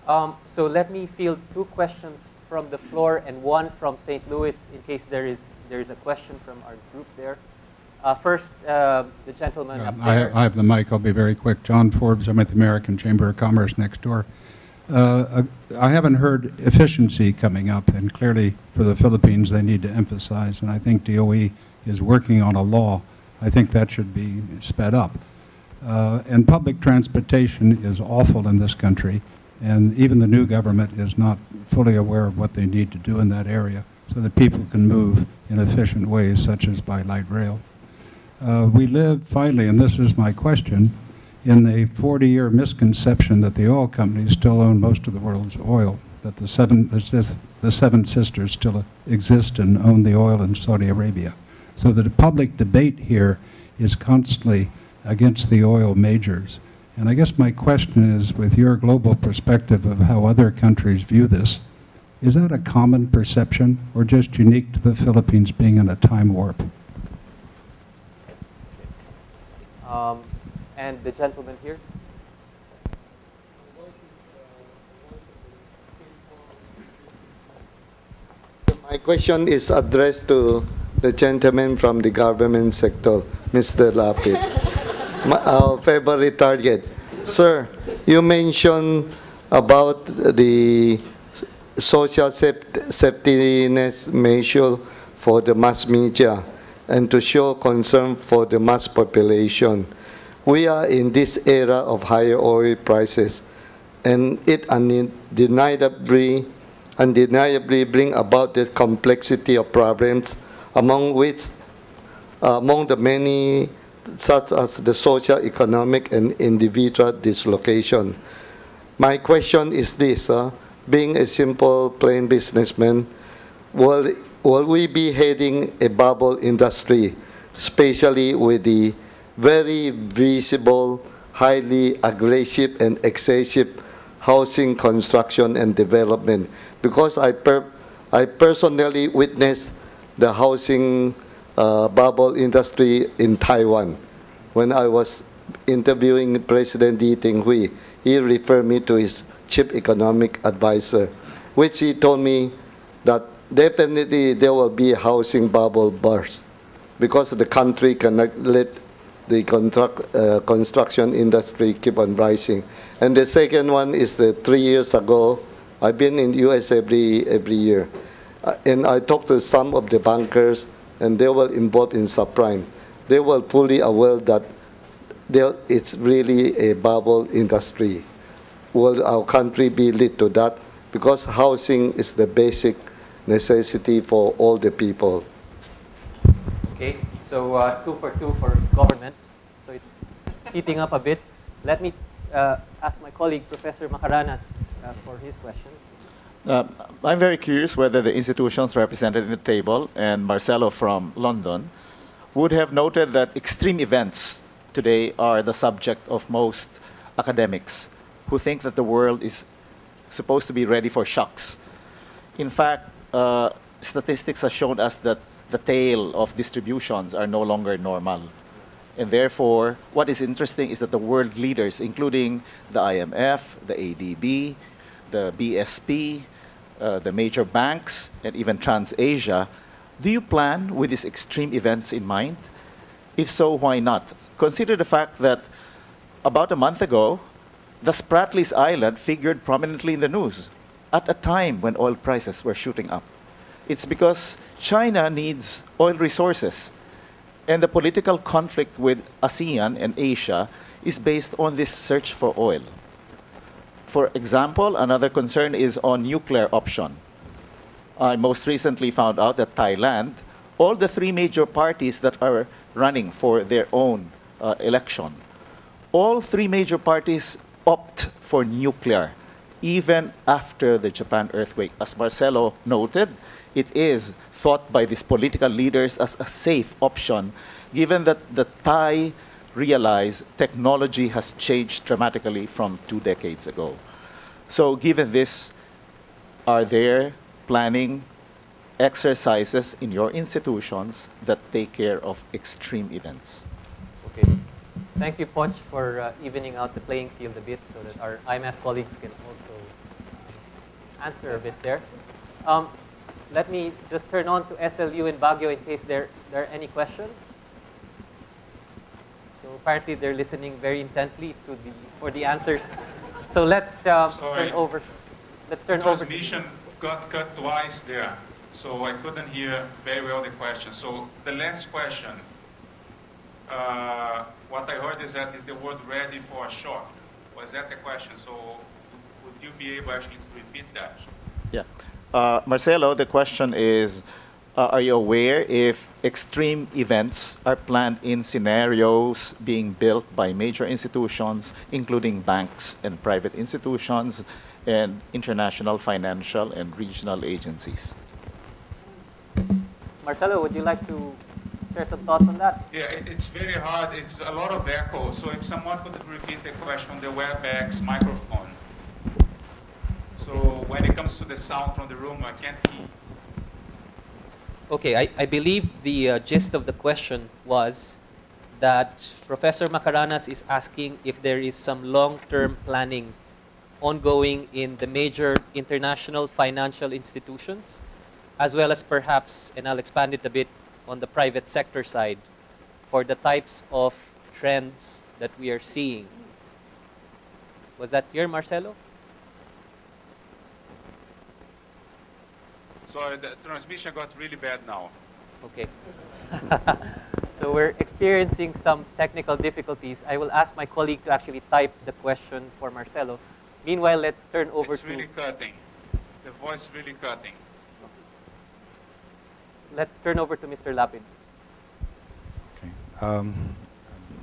So let me field two questions from the floor and one from St. Louis in case there is a question from our group there. First, the gentleman up there. I have the mic. I'll be very quick. John Forbes. I'm at the American Chamber of Commerce next door. I haven't heard efficiency coming up, and clearly for the Philippines they need to emphasize, and I think DOE is working on a law. I think that should be sped up. And public transportation is awful in this country, and even the new government is not fully aware of what they need to do in that area so that people can move in efficient ways, such as by light rail. We live, finally, and this is my question, in the 40-year misconception that the oil companies still own most of the world's oil, that the seven sisters still exist and own the oil in Saudi Arabia. So the public debate here is constantly against the oil majors. And I guess my question is, with your global perspective of how other countries view this, is that a common perception or just unique to the Philippines being in a time warp? And the gentleman here. My question is addressed to the gentleman from the government sector, Mr. Lapid. Our favorite target. Sir, you mentioned about the social safety net measure for the mass media and to show concern for the mass population. We are in this era of higher oil prices, and it undeniably bring about the complexity of problems, among the many, such as the social, economic, and individual dislocation. My question is this, being a simple, plain businessman, will we be heading a bubble industry, especially with the very visible, highly aggressive and excessive housing construction and development? Because I personally witnessed the housing bubble industry in Taiwan. When I was interviewing President Lee Teng-hui, he referred me to his chief economic advisor, which he told me that definitely there will be a housing bubble burst because the country cannot let the construction industry keep on rising. And the second one is that 3 years ago, I've been in the US every year, and I talked to some of the bankers, and they were involved in subprime. They were fully aware that it's really a bubble industry. Will our country be led to that? Because housing is the basic necessity for all the people. Okay, so 2 for 2 for government. So it's heating up a bit. Let me ask my colleague, Professor Macaranas, for his question. I'm very curious whether the institutions represented in the table and Marcelo from London would have noted that extreme events today are the subject of most academics who think that the world is supposed to be ready for shocks. In fact, statistics have shown us that the tail of distributions are no longer normal. And therefore, what is interesting is that the world leaders, including the IMF, the ADB, the BSP, the major banks, and even TransAsia, do you plan with these extreme events in mind? If so, why not? Consider the fact that about a month ago, the Spratlys Island figured prominently in the news at a time when oil prices were shooting up. It's because China needs oil resources, and the political conflict with ASEAN and Asia is based on this search for oil. For example, another concern is on nuclear option. I most recently found out that Thailand, all the 3 major parties that are running for their own election, all 3 major parties opt for nuclear, even after the Japan earthquake. As Marcelo noted, it is thought by these political leaders as a safe option, given that the Thai realize technology has changed dramatically from 2 decades ago. So given this, are there planning exercises in your institutions that take care of extreme events? Okay. Thank you, Ponch, for evening out the playing field a bit so that our IMF colleagues can also answer a bit there. Let me just turn on to SLU in Baguio in case there are any questions. So apparently they're listening very intently for the answers. So let's turn over. Let's turn over. Transmission got cut twice there, so I couldn't hear very well the question. So the last question, what I heard is that is the word ready for a shock. Was that the question? So would you be able actually to repeat that? Yeah. Marcelo, the question is, are you aware if extreme events are planned in scenarios being built by major institutions, including banks and private institutions, and international financial and regional agencies? Marcelo, would you like to share some thoughts on that? Yeah, it's very hard. It's a lot of echo. So if someone could repeat the question on the WebEx microphone. So when it comes to the sound from the room, I can't hear. Okay, I believe the gist of the question was that Professor Macaranas is asking if there is some long-term planning ongoing in the major international financial institutions, as well as perhaps, and I'll expand it a bit, on the private sector side, for the types of trends that we are seeing. Was that clear, Marcelo? Sorry, the transmission got really bad now. Okay. So we're experiencing some technical difficulties. I will ask my colleague to actually type the question for Marcelo. Meanwhile, let's turn over It's really cutting. The voice is really cutting. Let's turn over to Mr. Lapid. Okay.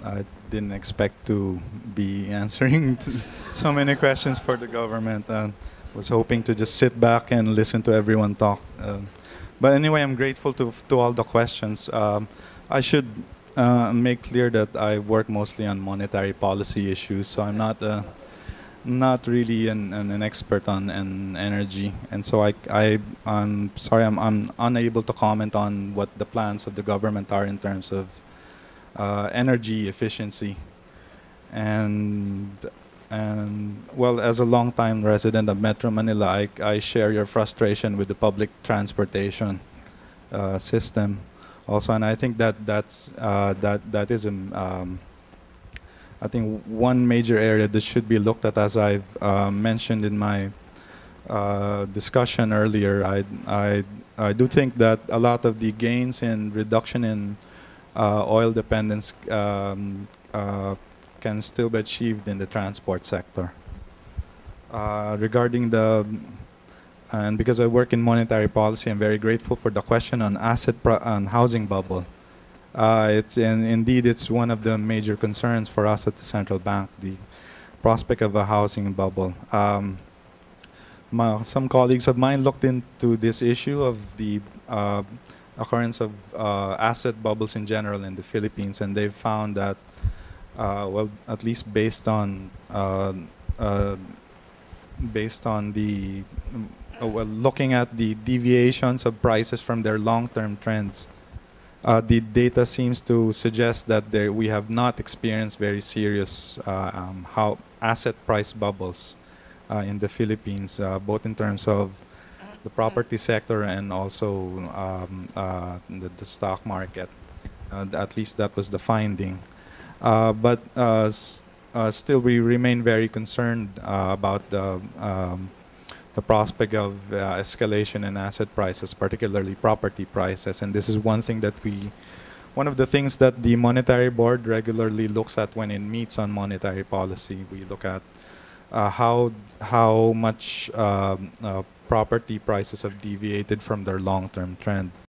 I didn't expect to be answering so many questions for the government. Was hoping to just sit back and listen to everyone talk. But anyway, I'm grateful to all the questions. I should make clear that I work mostly on monetary policy issues, so I'm not really an expert on energy, and so I'm sorry I'm unable to comment on what the plans of the government are in terms of energy efficiency. And well, as a long-time resident of Metro Manila, I share your frustration with the public transportation system also, and I think that is I think one major area that should be looked at, as I've mentioned in my discussion earlier. I do think that a lot of the gains in reduction in oil dependence can still be achieved in the transport sector. Regarding and because I work in monetary policy, I'm very grateful for the question on on housing bubble. Indeed, it's one of the major concerns for us at the central bank, the prospect of a housing bubble. Some colleagues of mine looked into this issue of the occurrence of asset bubbles in general in the Philippines, and they've found that, well, at least based on looking at the deviations of prices from their long-term trends, the data seems to suggest that we have not experienced very serious asset price bubbles in the Philippines, both in terms of the property sector and also the stock market. At least that was the finding. But still, we remain very concerned about the prospect of escalation in asset prices, particularly property prices. And this is one of the things that the Monetary Board regularly looks at when it meets on monetary policy. We look at how much property prices have deviated from their long-term trend.